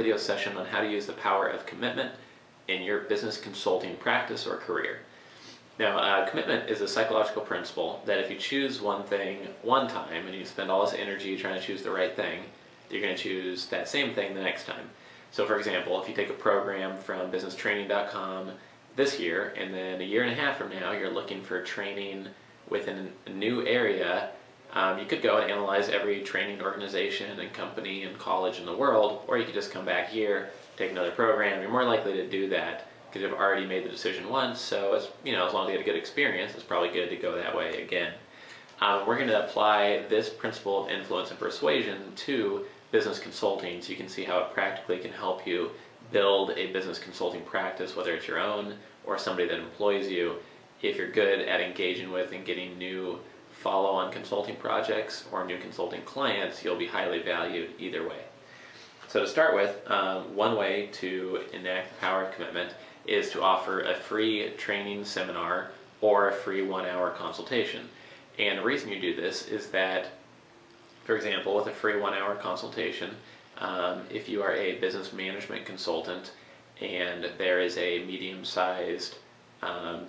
video session on how to use the power of commitment in your business consulting practice or career. Now, commitment is a psychological principle that if you choose one thing one time and you spend all this energy trying to choose the right thing, you're going to choose that same thing the next time. So for example, if you take a program from businesstraining.com this year, and then a year and a half from now you're looking for training within a new area, you could go and analyze every training organization and company and college in the world, or you could just come back here, take another program. You're more likely to do that because you've already made the decision once, so as long as you had a good experience, it's probably good to go that way again. We're going to apply this principle of influence and persuasion to business consulting so you can see how it practically can help you build a business consulting practice, whether it's your own or somebody that employs you. If you're good at engaging with and getting new follow-on consulting projects or new consulting clients, you'll be highly valued either way. So to start with, one way to enact the power of commitment is to offer a free training seminar or a free 1-hour consultation. And the reason you do this is that, for example, with a free 1-hour consultation, if you are a business management consultant and there is a medium-sized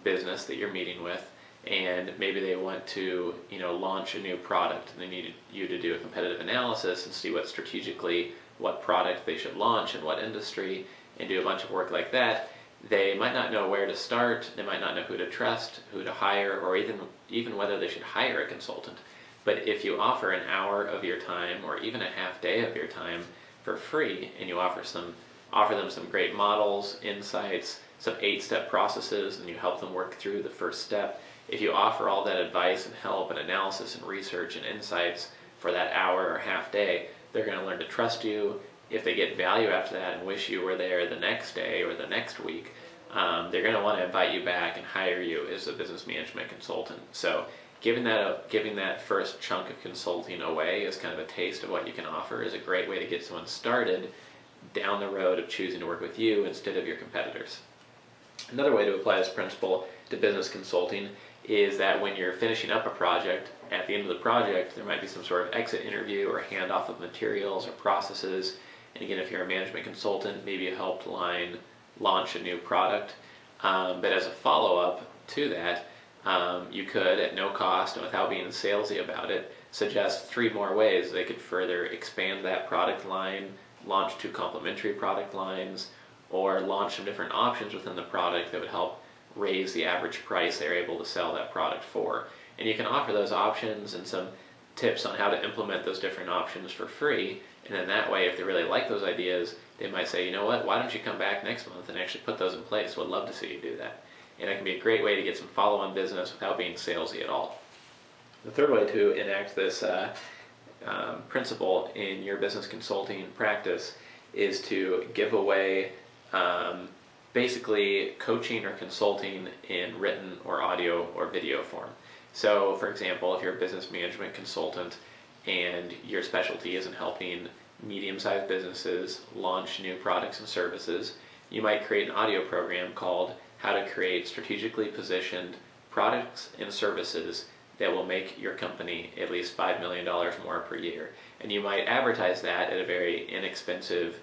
business that you're meeting with, and maybe they want to launch a new product, and they need you to do a competitive analysis and see what product they should launch in what industry, and do a bunch of work like that, they might not know where to start, they might not know who to trust, who to hire, or even whether they should hire a consultant. But if you offer an hour of your time or even a half day of your time for free, and you offer them some great models, insights, some 8-step processes, and you help them work through the first step, if you offer all that advice and help and analysis and research and insights for that hour or half day, they're going to learn to trust you. If they get value after that and wish you were there the next day or the next week, they're going to want to invite you back and hire you as a business management consultant. So giving that first chunk of consulting away as kind of a taste of what you can offer is a great way to get someone started down the road of choosing to work with you instead of your competitors. Another way to apply this principle to business consulting is that when you're finishing up a project, at the end of the project, there might be some sort of exit interview or handoff of materials or processes. And again, if you're a management consultant, maybe you helped launch a new product. But as a follow-up to that, you could, at no cost and without being salesy about it, suggest 3 more ways they could further expand that product line, launch 2 complementary product lines, or launch some different options within the product that would help raise the average price they're able to sell that product for. And you can offer those options and some tips on how to implement those different options for free, and then that way, if they really like those ideas, they might say, you know what, why don't you come back next month and actually put those in place? Would love to see you do that. And it can be a great way to get some follow-on business without being salesy at all. The third way to enact this principle in your business consulting practice is to give away basically coaching or consulting in written or audio or video form. So for example, if you're a business management consultant and your specialty is in helping medium-sized businesses launch new products and services, you might create an audio program called How to Create Strategically Positioned Products and Services that will make your company at least $5 million more per year. And you might advertise that at a very inexpensive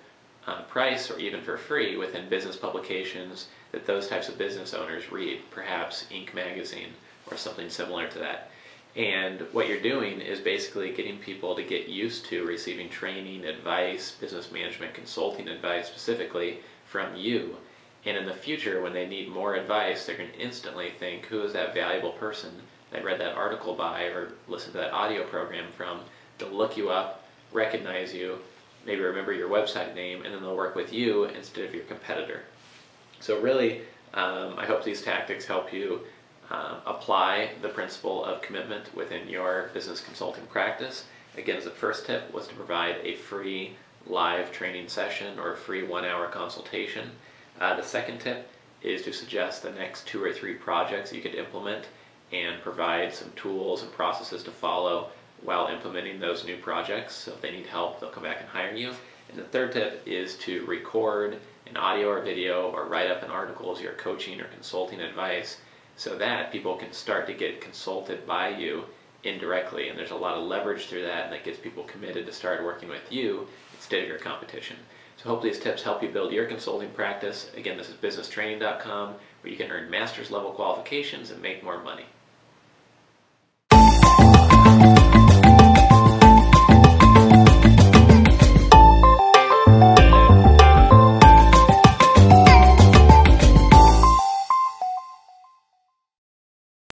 price, or even for free, within business publications that those types of business owners read, perhaps Inc. magazine or something similar to that. And what you're doing is basically getting people to get used to receiving training, advice, business management consulting advice specifically from you. And in the future, when they need more advice, they're going to instantly think, who is that valuable person that I read that article by or listened to that audio program from? They'll look you up, recognize you, maybe remember your website name, and then they'll work with you instead of your competitor. So really, I hope these tactics help you apply the principle of commitment within your business consulting practice. Again, as the first tip was to provide a free live training session or a free 1-hour consultation. The second tip is to suggest the next 2 or 3 projects you could implement and provide some tools and processes to follow while implementing those new projects. So if they need help, they'll come back and hire you. And the third tip is to record an audio or video or write up an article as your coaching or consulting advice so that people can start to get consulted by you indirectly. And there's a lot of leverage through that, and that gets people committed to start working with you instead of your competition. So hopefully these tips help you build your consulting practice. Again, this is businesstraining.com, where you can earn master's level qualifications and make more money.